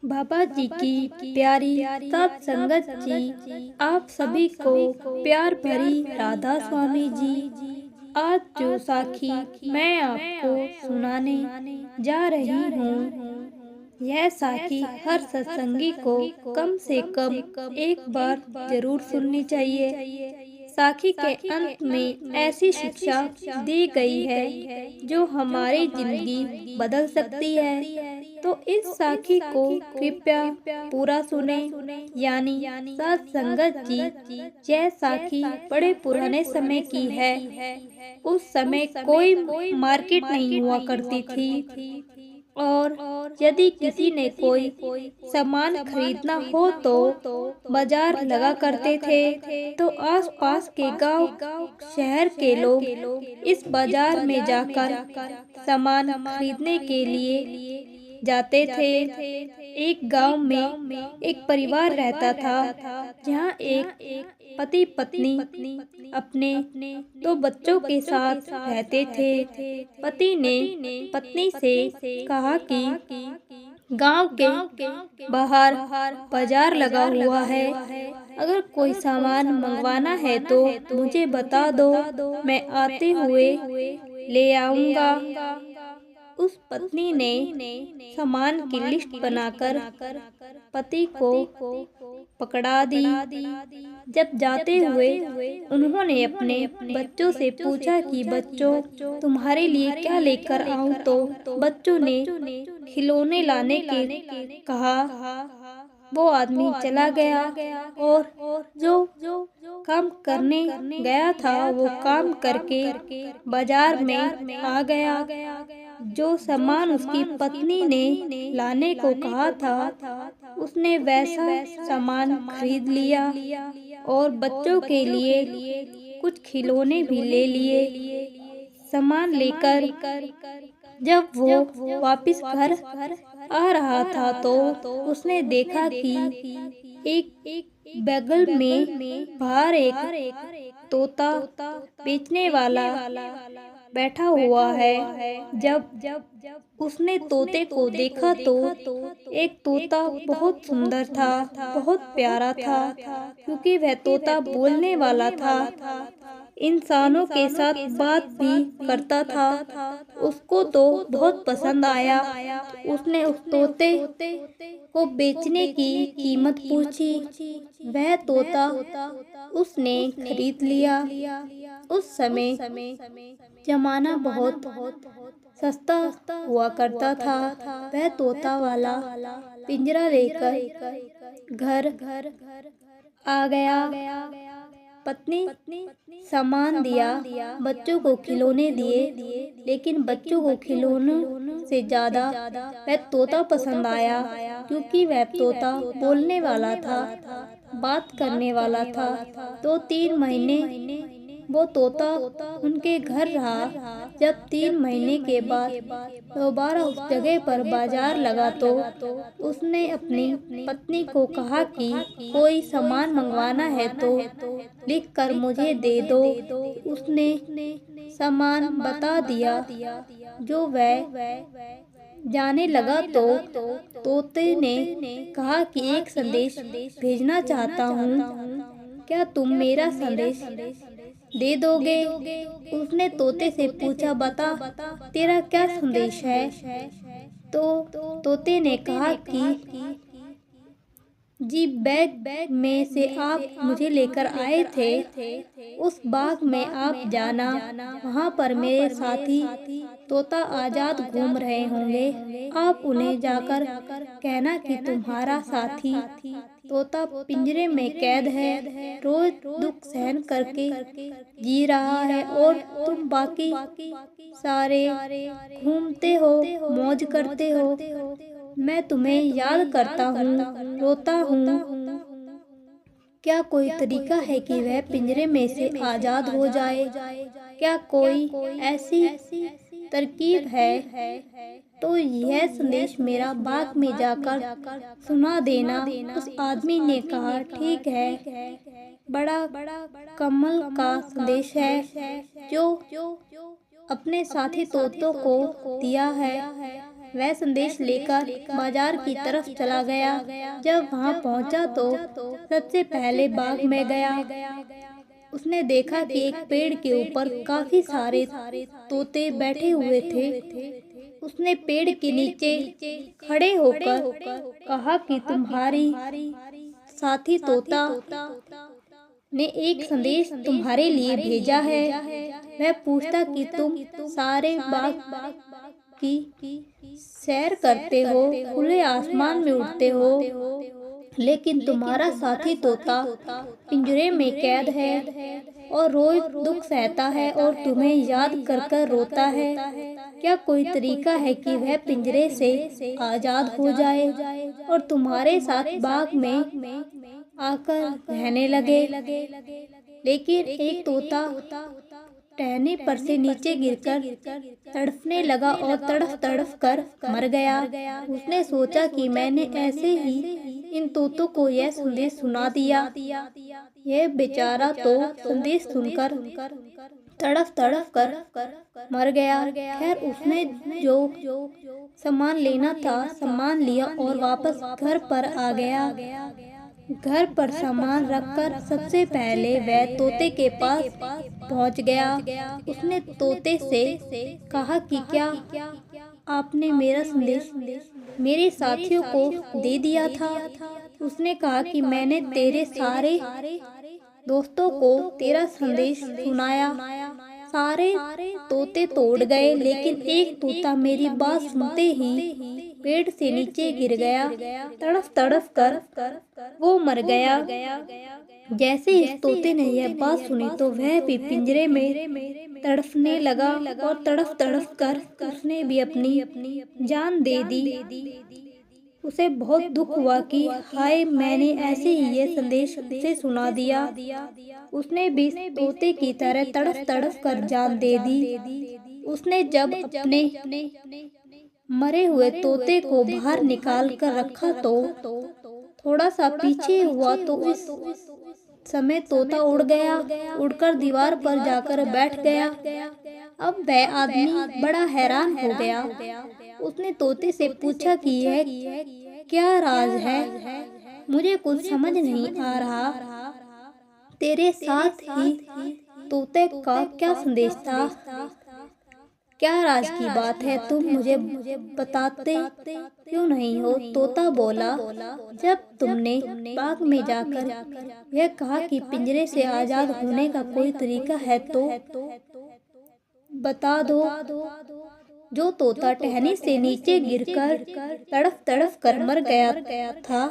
बाबा जी की प्यारी सात संगत जी, आप सभी को प्यार भरी राधा स्वामी जी। आज जो साखी मैं आपको सुनाने जा रही हूँ, यह साखी हर सत्संगी को कम से कम एक बार जरूर सुननी चाहिए। साखी के अंत में ऐसी शिक्षा दी गई है जो हमारी जिंदगी बदल सकती है। तो इस साखी को कृपया पूरा सुने। यानी सात संगत जी, यह साखी बड़े पुराने समय की है। उस समय कोई मार्केट नहीं हुआ करती थी, और यदि किसी ने कोई सामान खरीदना हो तो बाजार लगा करते थे। तो आसपास के गांव शहर के लोग इस बाजार में जाकर सामान खरीदने के लिए जाते थे। एक गांव में एक परिवार रहता था, जहां एक पति पत्नी अपने दो बच्चों के साथ रहते थे। पति ने पत्नी से कहा कि गांव के बाहर बाजार लगा हुआ है, अगर कोई सामान मंगवाना है तो मुझे बता दो, मैं आते हुए ले आऊंगा। उस पत्नी ने सामान की लिस्ट बनाकर पति को पकड़ा दी। जब जाते हुए उन्होंने अपने बच्चों से पूछा कि बच्चों, तुम्हारे लिए क्या लेकर आऊं, तो बच्चों ने खिलौने लाने के कहा। वो आदमी चला गया और जो काम करने गया था वो काम करके बाजार में आ गया। जो सामान उसकी पत्नी ने लाने को कहा था, उसने वैसा सामान खरीद लिया और बच्चों के लिए कुछ खिलौने भी ले लिए। सामान लेकर जब वो वापस घर आ रहा था तो उसने देखा कि एक बगल में बाहर एक तोता बेचने वाला बैठा हुआ है। जब उसने तोते को देखा तो एक तोता बहुत सुंदर था, बहुत प्यारा था, क्योंकि वह तोता बोलने वाला था, इंसानों के साथ बात भी करता था। उसको तो बहुत पसंद आया। उसने उस तोते को बेचने की कीमत पूछी। वह तोता उसने खरीद लिया। उस समय जमाना बहुत सस्ता हुआ करता था। वह तोता वाला पिंजरा लेकर घर आ गया। पत्नी सामान दिया, बच्चों को खिलौने दिए, लेकिन बच्चों को खिलौनों से ज्यादा वह तोता पसंद आया, क्योंकि वह तोता बोलने वाला था, बात करने वाला था। 2-3 महीने वो तोता उनके घर रहा। जब 3 महीने के बाद दोबारा उस जगह पर बाजार लगा तो उसने अपनी पत्नी को कहा कि कोई सामान मंगवाना है तो लिख कर मुझे दे दो। उसने सामान बता दिया। जो वह जाने लगा तो तोते ने कहा कि एक संदेश भेजना चाहता हूँ, क्या तुम मेरा संदेश दे दोगे? उसने तोते से पूछा, बता तेरा क्या संदेश है? तो तोते ने कहा कि जी, बैग में से आप मुझे लेकर आए थे, उस बाग में आप जाना, वहाँ पर मेरे साथी तोता आजाद घूम रहे होंगे। आप उन्हें जाकर कहना कि तुम्हारा साथी तोता पिंजरे में कैद है, रोज दुख सहन करके जी रहा है, और तुम बाकी सारे घूमते हो, मौज करते हो। मैं तुम्हें याद करता हूँ, रोता हूँ। क्या कोई तरीका है कि वह पिंजरे में से आजाद हो जाए? क्या कोई ऐसी तरकीब है? तो यह संदेश मेरा बाग में जाकर सुना देना। उस आदमी ने कहा, ठीक है, बड़ा कमाल का संदेश है जो अपने साथी तोतों को दिया है। वह संदेश लेकर बाजार की तरफ चला गया। जब वहां पहुंचा तो सबसे पहले बाग में गया। उसने देखा कि एक पेड़ के ऊपर काफी सारे तोते बैठे हुए थे। उसने पेड़ के नीचे खड़े होकर कहा कि तुम्हारी साथी तोता ने एक संदेश तुम्हारे लिए भेजा है। वह पूछता कि तुम सारे बाग की सैर करते हो, खुले आसमान में उड़ते हो, लेकिन तुम्हारा साथी तोता पिंजरे में कैद है और रोज दुख सहता है और तुम्हें याद कर कर रोता है। क्या कोई तरीका है कि वह पिंजरे से आजाद हो जाए और तुम्हारे साथ बाग में आकर रहने लगे? लेकिन एक तोता टहनी पर से नीचे गिरकर तड़फने लगा और तड़फ तड़फ कर मर गया। उसने सोचा कि मैंने ऐसे ही इन तोतों को यह संदेश सुना दिया। यह बेचारा तो संदेश सुनकर तड़फ तड़फ कर मर गया। खैर, उसने जो सामान लेना था सामान लिया और वापस घर पर आ गया। घर पर सामान रखकर सबसे पहले वह तोते के पास पहुंच गया। उसने तोते से कहा कि क्या आपने मेरा संदेश मेरे साथियों को दे दिया था? उसने कहा कि मैंने तेरे सारे दोस्तों को तेरा संदेश सुनाया। सारे तोते तोड़ गए, लेकिन एक तोता मेरी बात सुनते ही पेड़ से नीचे गिर गया। तड़फ तड़फ कर वो मर गया। जैसे इस तोते ने यह बात सुनी तो वह भी पिंजरे में तड़फने लगा और तड़फ तड़फ कर उसने भी अपनी जान दे दी। उसे बहुत दुख हुआ कि हाय, मैंने ऐसे ही ये संदेश उसे सुना दिया। उसने भी तोते की तरह तड़फ तड़फ कर जान दे दी। उसने जब अपने मरे हुए तोते को बाहर निकाल कर रखा तो थोड़ा सा पीछे हुआ तो इस समय तोता उड़ गया। उड़कर दीवार पर जाकर बैठ गया। अब वह आदमी बड़ा हैरान हो गया। उसने तोते से पूछा कि यह क्या राज है, मुझे कुछ समझ नहीं आ रहा। तेरे साथ ही तोते का क्या संदेश था? क्या राज की बात है, तुम मुझे बताते क्यों नहीं हो? तोता बोला, जब तुमने बाग में जाकर यह कहा कि पिंजरे से आजाद होने का कोई तरीका है तो बता दो। जो तोता टहनी से नीचे गिरकर तड़फ तड़फ कर मर गया था,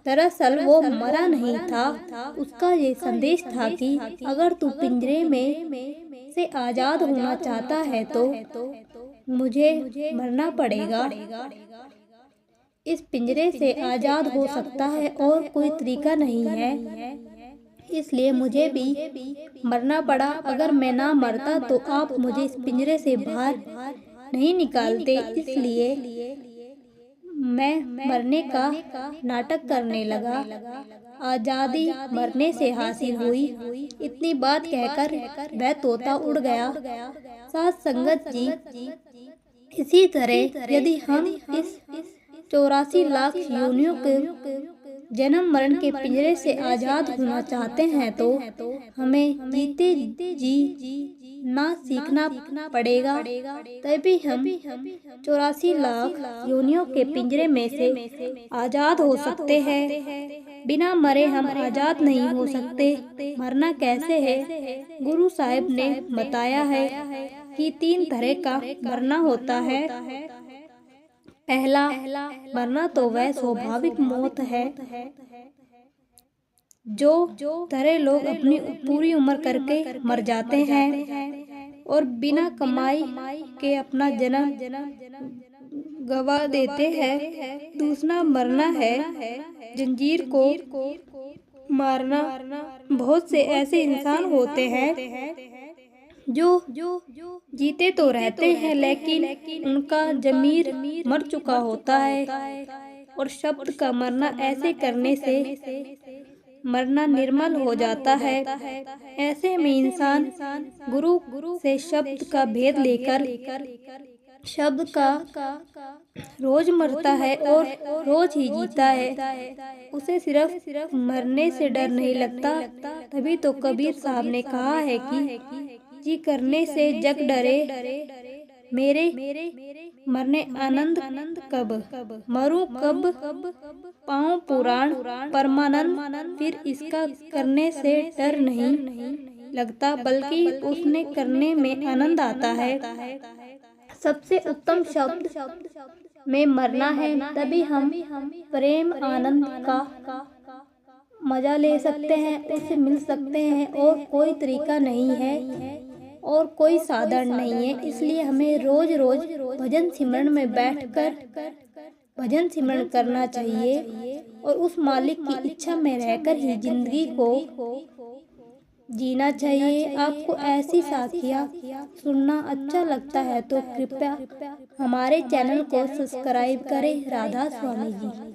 दरअसल वो मरा नहीं था। उसका ये संदेश था कि अगर तू पिंजरे में से आजाद होना चाहता है तो मुझे मरना पड़ेगा। इस पिंजरे से आजाद हो सकता है और कोई तरीका नहीं है, इसलिए मुझे भी मरना पड़ा। अगर मैं ना मरता तो आप मुझे इस पिंजरे से बाहर नहीं निकालते, इसलिए मैं मरने का नाटक करने लगा। आजादी मरने से हासिल हुई। इतनी बात कहकर वह तोता उड़ गया। साथ संगत जी, इसी तरह यदि हम इस 84 लाख योनियों के जन्म मरण के पिंजरे से आजाद होना चाहते हैं तो हमें जीते जी ना सीखना पड़ेगा, तभी हम 84 लाख योनियों के पिंजरे में से आजाद हो सकते हैं। बिना मरे हम आजाद नहीं हो सकते। मरना कैसे है? गुरु साहिब ने बताया है कि 3 तरह का मरना होता है। पहला मरना तो वह स्वाभाविक मौत है जो तरह लोग अपनी पूरी उम्र करके मर जाते हैं और बिना कमाई के अपना जन्म गवा देते हैं। दूसरा मरना है जंजीर को मारना। बहुत से ऐसे इंसान होते हैं जो जीते तो रहते हैं लेकिन उनका जमीर मर चुका होता है, और शब्द का मरना ऐसे करने से मरना निर्मल हो जाता है। ऐसे में इंसान गुरु से शब्द का भेद लेकर शब्द का रोज मरता है और रोज ही जीता है। उसे सिर्फ मरने से डर नहीं लगता। तभी तो कबीर साहब ने कहा है कि जी करने से जग डरे, मेरे मरने आनंद कब, मरूं कब, पाऊं पुराण परमानंद। फिर इसका करने से डर नहीं लगता, बल्कि उसने करने में आनंद आता है। सबसे उत्तम शब्द में मरना है, तभी हम प्रेम आनंद का मजा ले सकते हैं, उससे मिल सकते हैं। और कोई तरीका नहीं है और कोई साधन नहीं है। इसलिए हमें रोज रोज भजन सिमरन में बैठकर भजन सिमरन करना चाहिए और उस मालिक की इच्छा में रहकर ही जिंदगी को जीना चाहिए। आपको ऐसी साखियाँ सुनना अच्छा लगता है तो कृपया हमारे चैनल को सब्सक्राइब करें। राधा स्वामी जी।